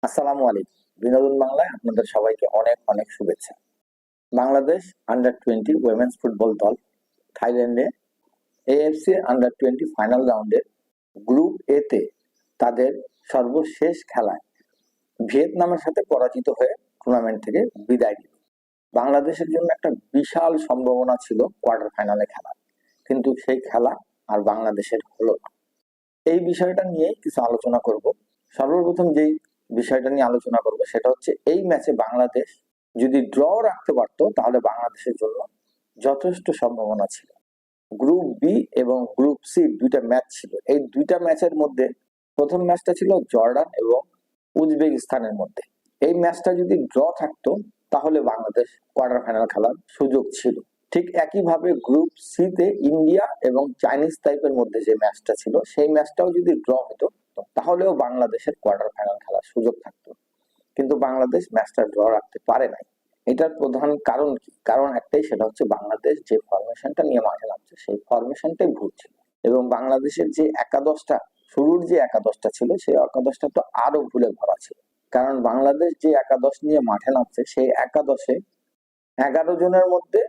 আসসালামু আলাইকুম। বিনোদন বাংলায় আপনাদের সবাইকে অনেক অনেক শুভেচ্ছা। বাংলাদেশ আন্ডার 20 উইমেন্স ফুটবল দল থাইল্যান্ডে এএফসি আন্ডার 20 ফাইনাল রাউন্ডের গ্রুপ এ তে তাদের সর্বশেষ খেলায় ভিয়েতনামের সাথে পরাজিত হয়ে টুর্নামেন্ট থেকে বিদায় নিল। বাংলাদেশের জন্য একটা বিশাল সম্ভাবনা ছিল কোয়ার্টার ফাইনালে খেলার, কিন্তু সেই খেলা আর বাংলাদেশের হলো না। এই বিষয়টা নিয়ে কিছু আলোচনা করব। সর্বপ্রথম যেই বিষয়টা নিয়ে আলোচনা করব সেটা হচ্ছে, এই ম্যাচে বাংলাদেশ যদি ড্র রাখতে পারতো তাহলে বাংলাদেশের জন্য যথেষ্ট সম্ভাবনা ছিল। গ্রুপ বি এবং গ্রুপ সি দুইটা ম্যাচ ছিল। এই দুইটা ম্যাচের মধ্যে প্রথম ম্যাচটা ছিল জর্ডান এবং উজবেকিস্তানের মধ্যে। এই ম্যাচটা যদি ড্র থাকতো তাহলে বাংলাদেশ কোয়ার্টার ফাইনাল খেলার সুযোগ ছিল। ঠিক একইভাবে গ্রুপ সি তে ইন্ডিয়া এবং চাইনিজ টাইপের মধ্যে যে ম্যাচটা ছিল, সেই ম্যাচটাও যদি ড্র হতো তাহলেও বাংলাদেশের কোয়ার্টার ফাইনাল খেলার সুযোগ থাকতো। কিন্তু বাংলাদেশ ম্যাচটা ড্র রাখতে পারে নাই। এটার প্রধান কারণ কি? কারণ একটাই, সেটা হচ্ছে বাংলাদেশ যে ফরমেশনটা নিয়ে মাঠে নামছে সেই ফরমেশনটাই ভুল ছিল। এবং বাংলাদেশের যে একাদশটা, শুরুর যে একাদশটা ছিল সেই একাদশটা তো আরো ভুলে ভরা ছিল। কারণ বাংলাদেশ যে একাদশ নিয়ে মাঠে নামছে সেই একাদশে 11 জনের মধ্যে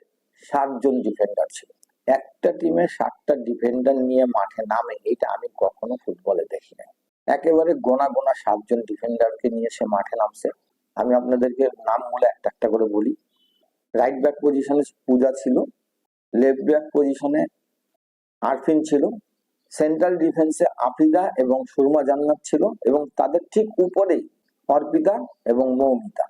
7 জন ডিফেন্ডার ছিল। একটা টিমে 7টা ডিফেন্ডার নিয়ে মাঠে নামে, এটা আমি কখনো ফুটবলে দেখি নাই। একেবারে গোনা গোনা 7 জন ডিফেন্ডারকে নিয়ে সে মাঠে নামছে। আমি আপনাদেরকে নামগুলো একটা একটা করে বলি। রাইট ব্যাক পজিশনে পূজা ছিল, লেফট ব্যাক পজিশনে আরফিন ছিল, সেন্ট্রাল ডিফেন্সে আফিদা এবং সুরমা জান্নাত ছিল, এবং তাদের ঠিক উপরেই অর্পিতা এবং মৌমিতা।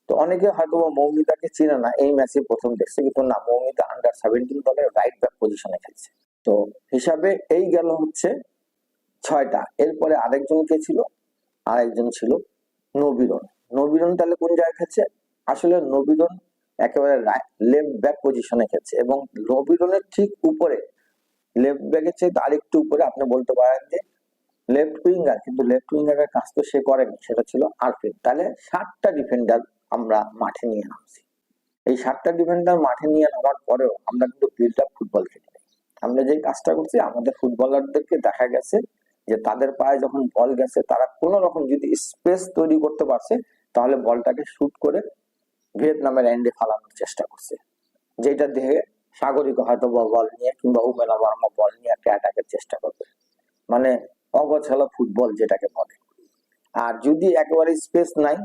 তো অনেকে হয়তো মৌমিতাকে চিনে না, এই ম্যাচে প্রথম দেখছে, কিন্তু না, মৌমিতা আন্ডার 17 দলের রাইট ব্যাক পজিশনে খেলছে। তো হিসাবে এই গেল হচ্ছে 6টা। এরপরে আরেকজন কে ছিল? আরেকজন ছিল নবীরন। নবীরন তাহলে কোন জায়গায় খেলছে? আসলে নবীরন একেবারে লেফট ব্যাক পজিশনে খেলছে, এবং নবীরনের ঠিক উপরে, লেফট ব্যাকের চাইতে আরেকটু উপরে আপনি বলতে পারেন যে লেফট উইঙ্গার, কিন্তু লেফট উইঙ্গারের কাজ তো সে করেনি, সেটা ছিল আরফিন। তাহলে 7টা ডিফেন্ডার আমরা মাঠে নিয়ে নামছি। এই 7টা ডিফেন্ডার মাঠে নিয়ে নামার পরেও আমরা কিন্তু বিল্ড আপ ফুটবল খেলি। আমরা যে কাজটা করছি, আমাদের ফুটবলারদেরকে দেখা গেছে যে তাদের পায়ে যখন বল গেছে, তারা কোন রকম যদি স্পেস তৈরি করতে পারছে তাহলে বলটাকে শুট করে ভিয়েতনামের এন্ডে ফালানোর চেষ্টা করছে। যেটা দেখে সাগরিক হয়তো বল নিয়ে কিংবা উমেলা বর্মা বল নিয়ে একটা অ্যাটাকের চেষ্টা করবে, মানে অগোছালো ফুটবল যেটাকে বলে। আর যদি একেবারে স্পেস নাই,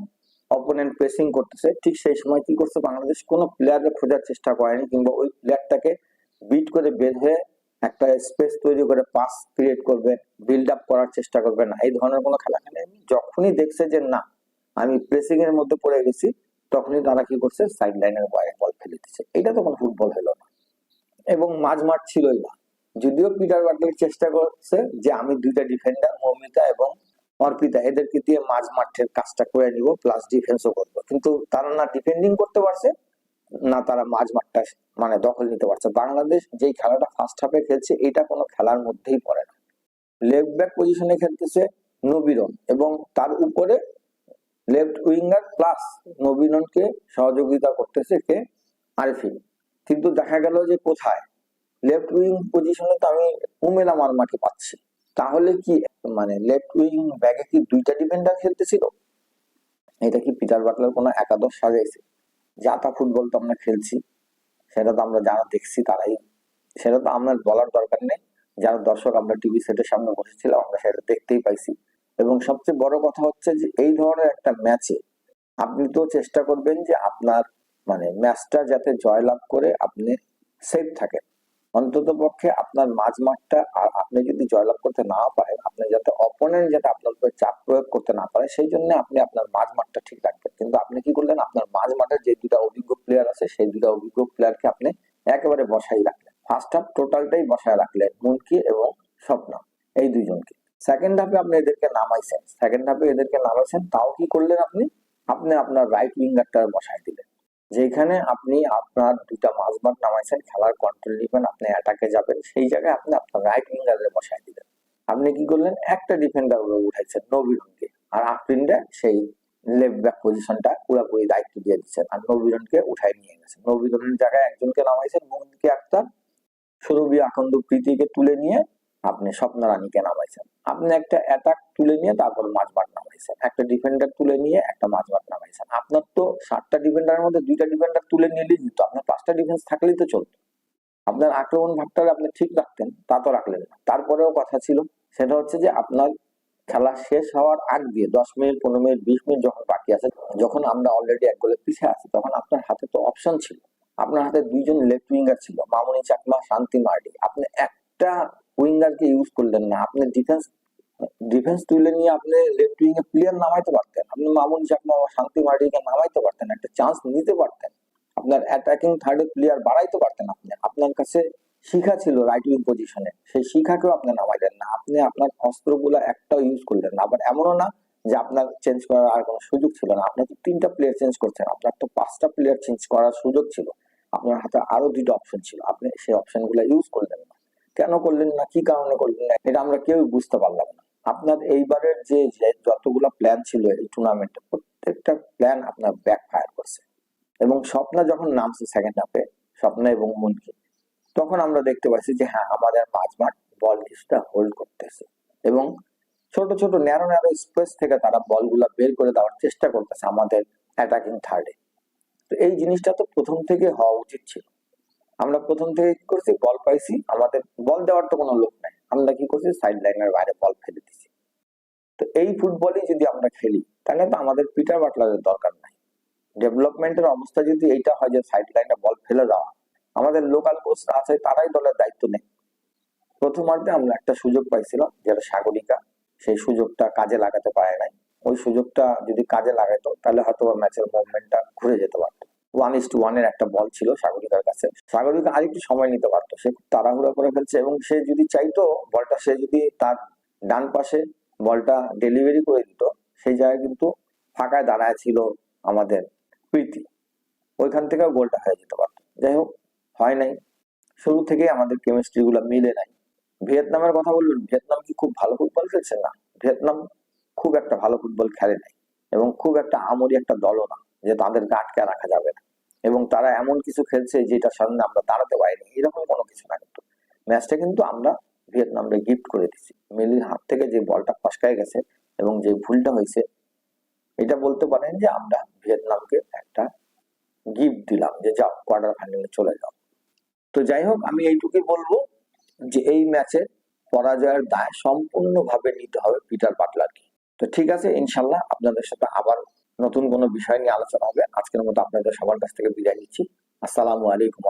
অপোনেন্ট প্রেসিং করতেছে, ঠিক সেই সময় কি করছে বাংলাদেশ? কোনো প্লেয়ারকে খোঁজার চেষ্টা করেনি, কিংবা ওই প্লেয়ারটাকে বিট করে বের হয়ে একটা স্পেস তৈরি করে পাস ক্রিয়েট করবে, বিল্ড আপ করার চেষ্টা করবে না, এই ধরনের কোনো খেলা খেলেনি। যখনই দেখছে যে না, আমি প্রেসিং এর মধ্যে পড়ে গেছি, তখনই তারা কি করছে? সাইড লাইনের বাইরে বল ফেলে দিচ্ছে। এটা তো কোনো ফুটবল হলো না। এবং মাঝ মাঠ ছিলই না। যদিও পিটার বাটলার চেষ্টা করছে যে আমি দুইটা ডিফেন্ডার মৌমিতা এবং অর্পিতা, এদেরকে দিয়ে মাঝ মাঠের কাজটা করে নিব, প্লাস ডিফেন্সও করবো, কিন্তু তারা না ডিফেন্ডিং করতে পারছে, না তারা মাঝ মাঠটা মানে দখল নিতে পারছে। বাংলাদেশ যেই খেলাটা ফার্স্ট হাফে খেলছে, এটা কোনো খেলার মধ্যেই পড়ে না। লেফট ব্যাক পজিশনে খেলতেছে নবীরন, এবং তার উপরে লেফট উইঙ্গার প্লাস নবীরনকে সহযোগিতা করতেছে কে? আরফিন। কিন্তু দেখা গেল যে কোথায়? লেফট উইং পজিশনে তো আমি উমেলা মার্মাকে পাচ্ছি। তাহলে কি মানে লেফট উইং ব্যাগে কি দুইটা ডিফেন্ডার খেলতেছিল? এটা কি পিটার বাটলার কোনো একাদশ সাজাইছে? জাতা ফুটবল তো আমরা খেলছি, সেটা তো আমরা যারা দেখছি তারাই, সেটা তো আমার বলার দরকার নেই। যারা দর্শক আমরা টিভি সেটের সামনে বসেছিলাম, আমরা সেটা দেখতেই পাইছি। এবং সবচেয়ে বড় কথা হচ্ছে যে এই ধরনের একটা ম্যাচে আপনি তো চেষ্টা করবেন যে আপনার মানে ম্যাচটা যাতে জয়লাভ করে আপনি সেফ থাকেন। অন্তত পক্ষে আপনার মাঝ মাঠটা, আর আপনি যদি জয়লাভ করতে না পারেন, আপনি যাতে অপোনেন্ট যাতে আপনার উপরে চাপ প্রয়োগ করতে না পারে, সেই জন্য আপনি আপনার মাঝ মাঠটা ঠিক রাখবেন। কিন্তু আপনি কি করলেন? আপনার মাঝ মাঠের যে দুটা অভিজ্ঞ প্লেয়ার আছে, সেই দুটা অভিজ্ঞ প্লেয়ারকে আপনি একেবারে বসাই রাখলেন। ফার্স্ট হাফ টোটালটাই বসায় রাখলেন মুনকি এবং স্বপ্ন, এই দুইজনকে। সেকেন্ড হাফে আপনি এদেরকে নামাইছেন, তাও কি করলেন? আপনি আপনি আপনার রাইট উইঙ্গারটা বসাই দিলেন। যেখানে আপনি আপনার দুটা মাঝমাঠ নামাইছেন, খেলার কন্ট্রোল নিবেন, আপনি অ্যাটাকে যাবেন, সেই জায়গায় আপনি আপনার রাইট উইঙ্গারে বসাই দিলেন। আপনি কি করলেন? একটা ডিফেন্ডার উঠাইছেন নবীরনকে, আর আফরিনটা সেই লেফট ব্যাক পজিশনটা পুরোপুরি দায়িত্ব দিয়ে দিচ্ছেন, আর নবীরনকে উঠাই নিয়ে গেছেন। নবীরনের জায়গায় একজনকে নামাইছেন, মোহাম্মদকে আক্তার, সুরভি আকন্দ প্রীতিকে তুলে নিয়ে আপনি স্বপ্ন রানীকে নামাইছেন, আপনি একটা অ্যাটাক তুলে নিয়ে তারপর মাঝমাঠ নামাইছেন, একটা ডিফেন্ডার তুলে নিয়ে একটা মাঝমাঠ নামাইছেন। আপনার তো 7টা ডিফেন্ডারের মধ্যে 2টা ডিফেন্ডার তুলে নিলেই তো আপনার 5টা ডিফেন্স থাকলেই তো চলতো। আপনার আক্রমণ ভাগটা আপনি ঠিক রাখতেন, তা তো রাখলেন না। তারপরেও কথা ছিল, সেটা হচ্ছে যে আপনার খেলা শেষ হওয়ার আগ দিয়ে 10 মিনিট 15 মিনিট 20 মিনিট যখন বাকি আছে, যখন আমরা অলরেডি 1 গোলে পিছিয়ে আছি, তখন আপনার হাতে তো অপশন ছিল। আপনার হাতে 2জন লেফট উইঙ্গার ছিল, মামুনি চাকমা, শান্তি মার্ডি। আপনি একটা উইঙ্গারকে ইউজ করলেন না। আপনি ডিফেন্স ডিফেন্স তুলে নিয়ে আপনি লেফট উইং এ প্লেয়ার নামাইতে পারতেন, আপনি মামুন চাকমা বা শান্তি মার্ডিকে নামাইতে পারতেন, একটা চান্স নিতে পারতেন, আপনার অ্যাটাকিং থার্ডে প্লেয়ার বাড়াইতে পারতেন। আপনি আপনার কাছে শিখা ছিল রাইট উইং পজিশনে, সেই শিখাকেও আপনি নামাইলেন না। আপনি আপনার অস্ত্রগুলো একটাও ইউজ করলেন না। আবার এমনও না যে আপনার চেঞ্জ করার আর কোনো সুযোগ ছিল না, আপনি তো 3টা প্লেয়ার চেঞ্জ করছেন, আপনার তো 5টা প্লেয়ার চেঞ্জ করার সুযোগ ছিল, আপনার হাতে আরো 2টা অপশন ছিল, আপনি সেই অপশন গুলো ইউজ করলেন না। কেন করলেন না, কি কারণে করলেন না, এটা আমরা কেউ বুঝতে পারলাম না। আপনার এইবারের যে যতগুলো প্ল্যান ছিল এই টুর্নামেন্টে, প্রত্যেকটা প্ল্যান আপনার ব্যাকফায়ার করছে। এবং স্বপ্না যখন নামছে সেকেন্ড হাফে, স্বপ্না এবং মুনকি, তখন আমরা দেখতে পাচ্ছি যে হ্যাঁ, আমাদের মাঝমাঠ বল কিছুটা হোল্ড করতেছে এবং ছোট ছোট ন্যারো ন্যারো স্পেস থেকে তারা বলগুলা বের করে দেওয়ার চেষ্টা করতেছে আমাদের অ্যাটাকিং থার্ডে। তো এই জিনিসটা তো প্রথম থেকে হওয়া উচিত ছিল। আমরা প্রথম থেকে কি করছি, বল পাইছি, আমাদের বল দেওয়ার তো কোনো লোক নাই, আমরা কি করছি, সাইড লাইনের বাইরে বল ফেলে দিছি। তো এই ফুটবলই যদি আমরা খেলি, তাহলে তো আমাদের পিটার বাটলারের দরকার নাই। ডেভেলপমেন্টের অবস্থা যদি এইটা হয় যে সাইড লাইনে বল ফেলে দেওয়া, আমাদের লোকাল কোচরা আছে, তারাই দলের দায়িত্ব নেই। প্রথমার্ধে আমরা একটা সুযোগ পাইছিলাম, যেটা সাগরিকা, সেই সুযোগটা কাজে লাগাতে পারে নাই। ওই সুযোগটা যদি কাজে লাগাইতো তাহলে হয়তো ম্যাচের মুভমেন্টটা ঘুরে যেতে পারতো। 1:1 এর একটা বল ছিল সাগরিকার কাছে, সাগরিকা আরেকটু সময় নিতে পারতো, সে খুব তাড়াহুড়া করে ফেলছে এবং সে যদি চাইতো বলটা, সে যদি তার ডান পাশে বলটা ডেলিভারি করে দিত, সেই জায়গায় কিন্তু ফাঁকায় দাঁড়ায় ছিল আমাদের প্রীতি, ওইখান থেকেও গোলটা হয়ে যেতে পারতো। যাই হোক, হয় নাই। শুরু থেকেই আমাদের কেমিস্ট্রি গুলো মিলে নাই। ভিয়েতনামের কথা বললেন, ভিয়েতনাম কি খুব ভালো ফুটবল খেলছে? না, ভিয়েতনাম খুব একটা ভালো ফুটবল খেলে নাই এবং খুব একটা আমরি একটা দলও না যে তাদেরকে আটকে রাখা যাবে না, এবং তারা এমন কিছু খেলছে যেটার সামনে আমরা দাঁড়াতে পারিনি, এরকম কোনো কিছু না। কিন্তু ম্যাচটা কিন্তু আমরা ভিয়েতনামকে গিফট করে দিচ্ছি। মিলির হাত থেকে যে বলটা ফসকায় গেছে এবং যে ভুলটা হয়েছে, এটা বলতে পারেন যে আমরা ভিয়েতনামকে একটা গিফট দিলাম যে যাও, কোয়ার্টার ফাইনালে চলে যাও। তো যাই হোক, আমি এইটুকুই বলবো যে এই ম্যাচে পরাজয়ের দায় সম্পূর্ণভাবে নিতে হবে পিটার বাটলারকে। তো ঠিক আছে, ইনশাল্লাহ আপনাদের সাথে আবার নতুন কোনো বিষয় নিয়ে আলোচনা হবে। আজকের মতো আপনাদের সবার কাছ থেকে বিদায় নিচ্ছি। আসসালামু আলাইকুম।